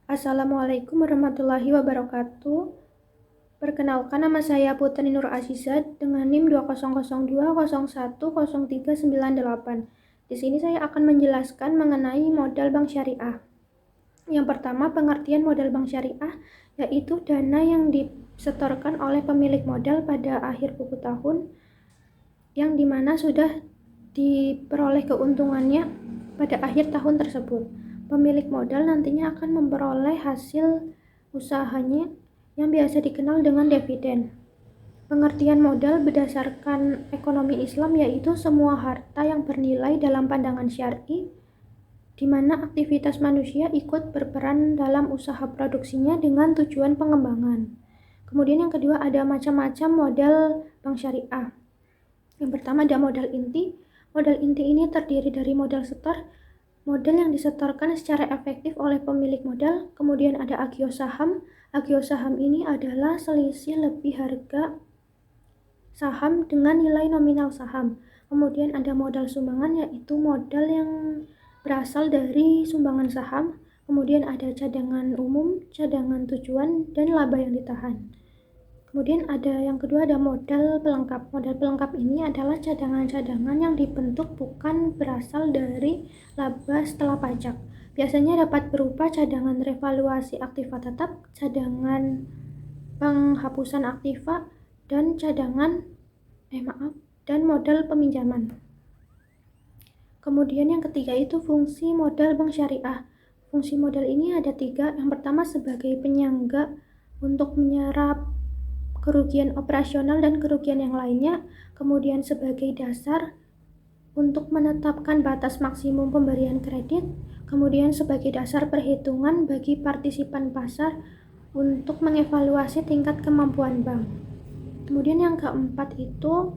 Assalamualaikum warahmatullahi wabarakatuh. Perkenalkan, nama saya Putri Nur Azizah dengan NIM 2002010398. Di sini saya akan menjelaskan mengenai modal bank syariah. Yang pertama, pengertian modal bank syariah yaitu dana yang disetorkan oleh pemilik modal pada akhir buku tahun yang dimana sudah diperoleh keuntungannya pada akhir tahun tersebut. Pemilik modal nantinya akan memperoleh hasil usahanya yang biasa dikenal dengan dividen. Pengertian modal berdasarkan ekonomi Islam yaitu semua harta yang bernilai dalam pandangan syar'i di mana aktivitas manusia ikut berperan dalam usaha produksinya dengan tujuan pengembangan. Kemudian yang kedua, ada macam-macam modal bank syariah. Yang pertama ada modal inti. Modal inti ini terdiri dari modal setor, modal yang disetorkan secara efektif oleh pemilik modal. Kemudian ada agio saham. Agio saham ini adalah selisih lebih harga saham dengan nilai nominal saham. Kemudian ada modal sumbangan, yaitu modal yang berasal dari sumbangan saham. Kemudian ada cadangan umum, cadangan tujuan, dan laba yang ditahan. Kemudian ada yang kedua, ada modal pelengkap. Modal pelengkap ini adalah cadangan-cadangan yang dibentuk bukan berasal dari laba setelah pajak. Biasanya dapat berupa cadangan revaluasi aktiva tetap, cadangan penghapusan aktiva, dan dan modal peminjaman. Kemudian yang ketiga itu fungsi modal bank syariah. Fungsi modal ini ada 3. Yang pertama sebagai penyangga untuk menyerap kerugian operasional dan kerugian yang lainnya, kemudian sebagai dasar untuk menetapkan batas maksimum pemberian kredit, kemudian sebagai dasar perhitungan bagi partisipan pasar untuk mengevaluasi tingkat kemampuan bank. Kemudian yang keempat itu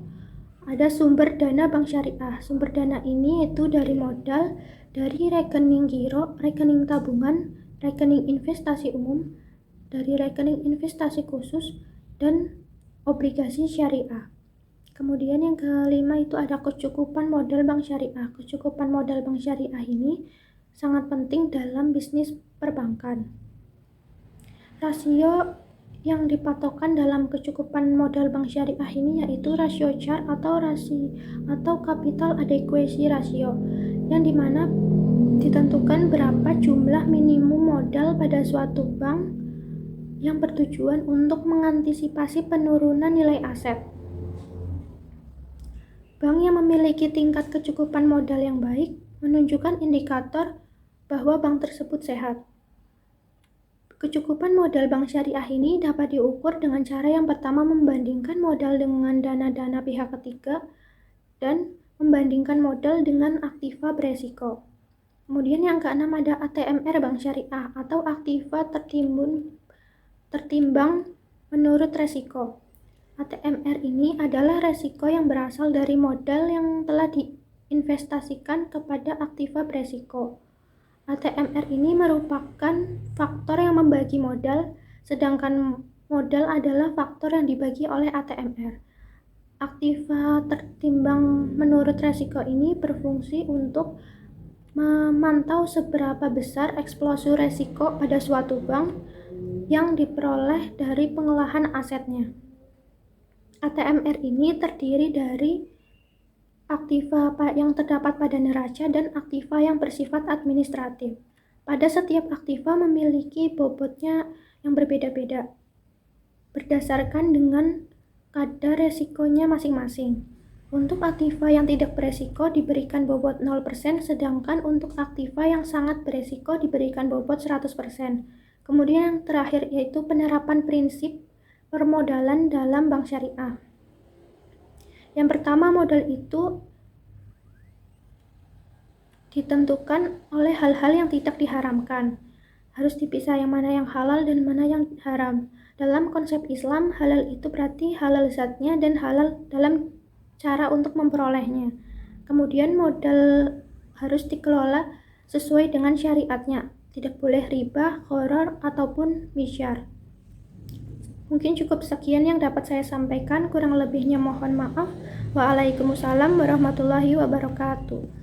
ada sumber dana bank syariah. Sumber dana ini itu dari modal, dari rekening giro, rekening tabungan, rekening investasi umum, dari rekening investasi khusus, dan obligasi syariah. Kemudian yang kelima itu ada kecukupan modal bank syariah. Kecukupan modal bank syariah ini sangat penting dalam bisnis perbankan. Rasio yang dipatokan dalam kecukupan modal bank syariah ini yaitu rasio CAR atau capital adequacy ratio, yang dimana ditentukan berapa jumlah minimum modal pada suatu bank yang bertujuan untuk mengantisipasi penurunan nilai aset. Bank yang memiliki tingkat kecukupan modal yang baik menunjukkan indikator bahwa bank tersebut sehat. Kecukupan modal bank syariah ini dapat diukur dengan cara yang pertama membandingkan modal dengan dana-dana pihak ketiga dan membandingkan modal dengan aktiva beresiko. Kemudian yang keenam ada ATMR bank syariah atau aktiva tertimbang menurut resiko. ATMR ini adalah resiko yang berasal dari modal yang telah diinvestasikan kepada aktiva beresiko. ATMR ini merupakan faktor yang membagi modal, sedangkan modal adalah faktor yang dibagi oleh ATMR. Aktiva tertimbang menurut resiko ini berfungsi untuk memantau seberapa besar eksposur resiko pada suatu bank yang diperoleh dari pengolahan asetnya. ATMR ini terdiri dari aktiva yang terdapat pada neraca dan aktiva yang bersifat administratif. Pada setiap aktiva memiliki bobotnya yang berbeda-beda berdasarkan dengan kadar resikonya masing-masing. Untuk aktiva yang tidak beresiko diberikan bobot 0%, sedangkan untuk aktiva yang sangat beresiko diberikan bobot 100%. Kemudian yang terakhir yaitu penerapan prinsip permodalan dalam bank syariah. Yang pertama, modal itu ditentukan oleh hal-hal yang tidak diharamkan. Harus dipisah yang mana yang halal dan mana yang haram. Dalam konsep Islam, halal itu berarti halal zatnya dan halal dalam cara untuk memperolehnya. Kemudian modal harus dikelola sesuai dengan syariatnya. Tidak boleh riba, gharar, ataupun misyar. Mungkin cukup sekian yang dapat saya sampaikan, kurang lebihnya mohon maaf. Waalaikumsalam warahmatullahi wabarakatuh.